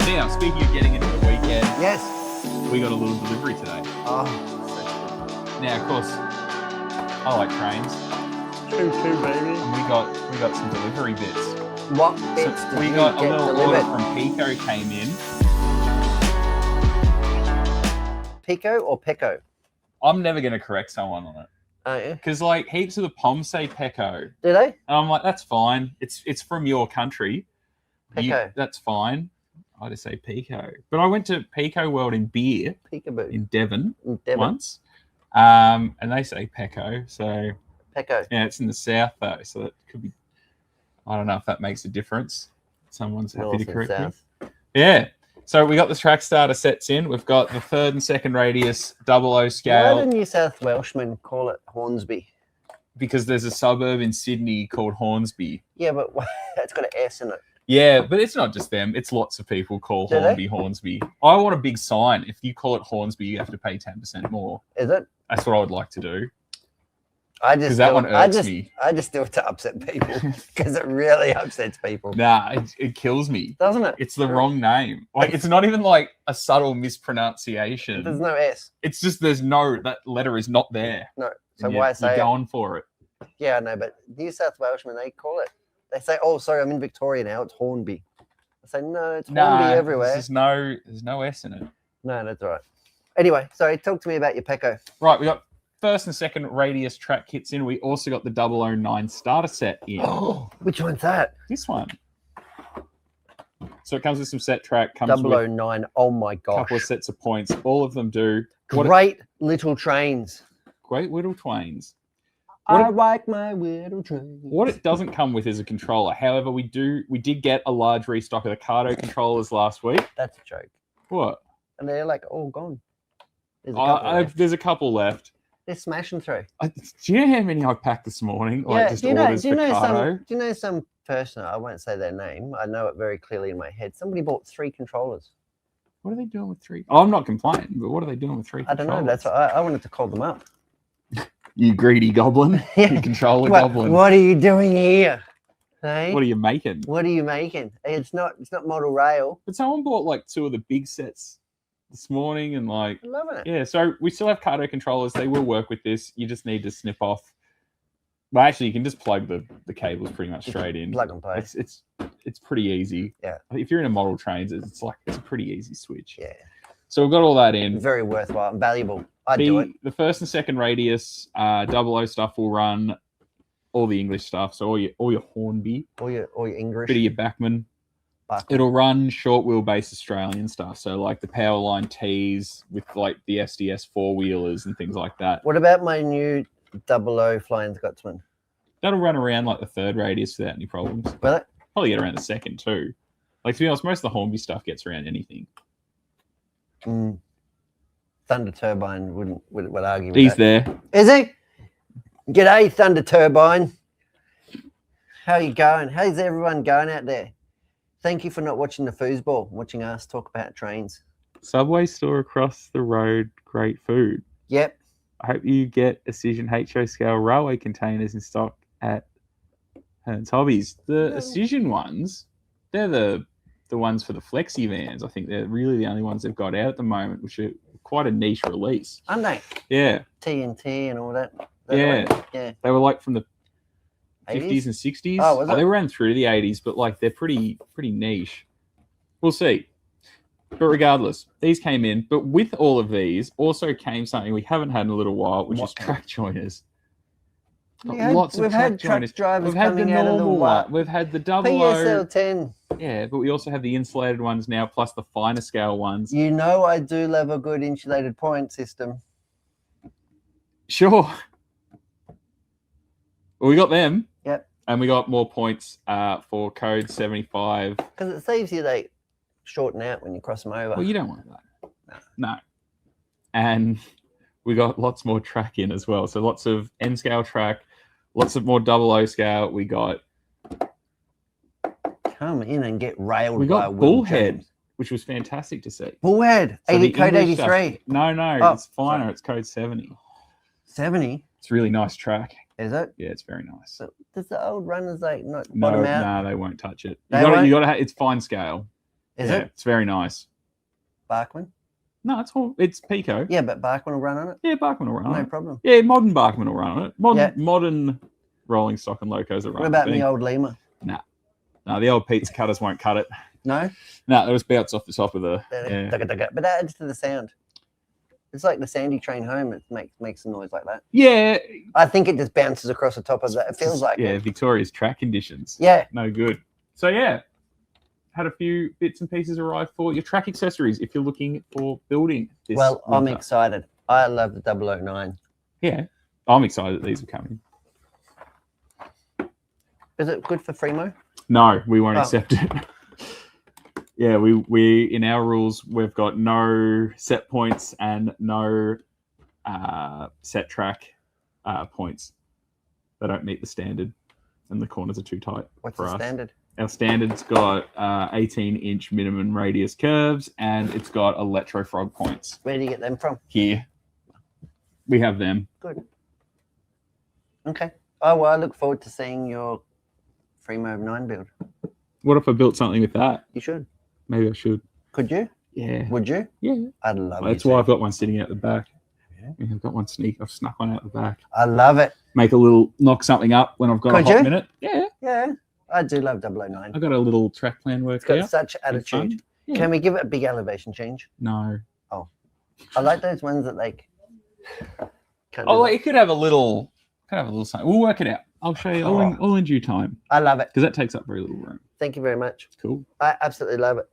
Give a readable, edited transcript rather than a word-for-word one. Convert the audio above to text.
Now, speaking of getting into the weekend, Yes. we got a little delivery today. Oh, Now, of course, I like trains, true, baby. and we got some delivery bits. What So bits did we you got a get little delivered? order from PECO came in. PECO or PECO? I'm never going to correct someone on it. Oh, yeah. Because, like, heaps of the POMs say PECO. Do they? And I'm like, that's fine. It's from your country. PECO. That's fine. I just say PECO. But I went to PECO World in beer Peekaboo. in Devon, Devon. once. And they say PECO. So, PECO. yeah, it's in the south, though. So that could be... I don't know if that makes a difference. Someone's happy North to correct and me. south. Yeah. So we got the track starter sets in. We've got the third and second radius 00 scale. Why do New South Welshmen call it Hornsby? Because there's a suburb in Sydney called Hornsby. Yeah, but it's got an S in it. Yeah, but it's not just them. It's lots of people call Do they? Hornby Hornsby. I want a big sign. If you call it Hornsby, you have to pay 10% more. Is it? That's what I would like to do. I just Because that one irks me. I just do it to upset people because it really upsets people, Nah, it kills me. doesn't it? It's the wrong name. Like, it's not even like a subtle mispronunciation. There's no S. It's just that letter is not there. No. So And why you're say it? going for it. Yeah, I know, but New South Welshmen, they call it. They say, "Oh, sorry, I'm in Victoria now. It's Hornby." I say, "No, it's Hornby everywhere." There's no S in it. No, that's right. Anyway, sorry, talk to me about your PECO. Right, we got first and second radius track kits in. We also got the 009 starter set in. Oh, which one's that? This one. So it comes with some set track, comes with 009. Oh my a gosh. couple of sets of points. All of them do. Great little trains. Great Whittle Twains. I like my little trains. What it doesn't come with is a controller. However, we did get a large restock of the Cardo controllers last week. That's a joke. What? And they're like all gone. There's a couple left. There's a couple left. They're smashing through. Do you know how many I packed this morning? Like just orders for Cardo? Do you know some person, I won't say their name, I know it very clearly in my head. Somebody bought 3 controllers. What are they doing with 3? Oh, I'm not complaining, but what are they doing with 3 I don't controllers? know. That's what I wanted to call them up. You greedy goblin. You controller goblin. What are you doing here? Hey? What are you making? What are you making? It's not model rail. But someone bought like 2 of the big sets this morning and like, I'm loving it. yeah, so we still have Cardo controllers. They will work with this. You just need to snip off. Well, actually, you can just plug the cables pretty much straight in. Plug and play. It's pretty easy. Yeah. If you're in a model trains, it's a pretty easy switch. Yeah. So we've got all that in. Very worthwhile and valuable. I'd do it. The first and second radius 00 stuff will run all the English stuff. So all your Hornby, All your English. bit of your Backman. Buck. It'll run short wheelbase Australian stuff. So like the Powerline T's with like the SDS 4-wheelers and things like that. What about my new 00 Flying Scotsman? That'll run around like the third radius without any problems. Will it? Probably get around the second too. Like, to be honest, most of the Hornby stuff gets around anything. Thunder Turbine would argue with He's that. there. Is he? G'day, Thunder Turbine. How you going? How's everyone going out there? Thank you for not watching the foosball, watching us talk about trains. Subway store across the road, great food. Yep. I hope you get Decision HO scale railway containers in stock at Hearns Hobbies. The Decision ones, they're the ones for the flexi vans. I think they're really the only ones they've got out at the moment, which are quite a niche release. Aren't they? Yeah. TNT and all that. Yeah. Yeah. They were like from the 80s? 50s and 60s. Oh, was it? They ran through the 80s, but like they're pretty niche. We'll see. But regardless, these came in. But with all of these also came something we haven't had in a little while, which is track joiners. We've track had truck drivers We've had the coming out of the normal what? one. We've had the 00. PSL 10. Yeah, but we also have the insulated ones now, plus the finer scale ones. You know I do love a good insulated point system. Sure. Well, we got them. Yep. And we got more points for code 75. Because it saves you they shorten out when you cross them over. Well, you don't want that. No. And we got lots more track in as well. So lots of N scale track, lots of more 00 scale. We got come in and get railed. We by got Will Bullhead, Jones. which was fantastic to see. Bullhead, So the code English 83. stuff- No, Oh, it's finer. sorry. It's code 70. 70, It's a really nice track. is it? Yeah, it's very nice. So does the old runners like not No, bottom out? they won't touch it. They You won't? got to. It's fine scale. Is yeah, it it's very nice. Barkman? No, it's PECO. Yeah, but Barkman will run on it. Yeah, Barkman will run on No it. problem. Yeah, modern Barkman will run on it. Yeah. Modern rolling stock and locos are What running. about the old Lima? No, the old pizza cutters won't cut it. No? No, it was bounce off the top of the. Yeah. But that adds to the sound. It's like the Sandy train home. It makes a noise like that. Yeah. I think it just bounces across the top of that. It feels like Yeah, it. Victoria's track conditions. Yeah. No good. So yeah, had a few bits and pieces arrive for your track accessories if you're looking for building this Well, I'm winter. excited. I love the 009. Yeah, I'm excited that these are coming. Is it good for Fremo? No, we won't Oh. accept it. Yeah, we in our rules we've got no set points and no set track points. They don't meet the standard, and the corners are too tight. What's for the us. standard? Our standard's got 18-inch minimum radius curves, and it's got electro frog points. Where do you get them from? Here, we have them. Good. Okay. Oh, well, I look forward to seeing your Fremo 9 build. What if I built something with that? You should. Maybe I should. Could you? Yeah. Would you? Yeah. I'd love it. That's why I've got one sitting out the back. Yeah. Yeah, I've got one I've snuck one out the back. I love it. Make a little, knock something up when I've got Could a hot you? minute. Yeah. Yeah. I do love 009. I've got a little track plan work It's got here. such fun. attitude. Yeah. Can we give it a big elevation change? No. I like those ones that like. Can't do Oh, that. it could have a little something. We'll work it out. I'll show you all in due time I love it. because that takes up very little room. Thank you very much. Cool. I absolutely love it.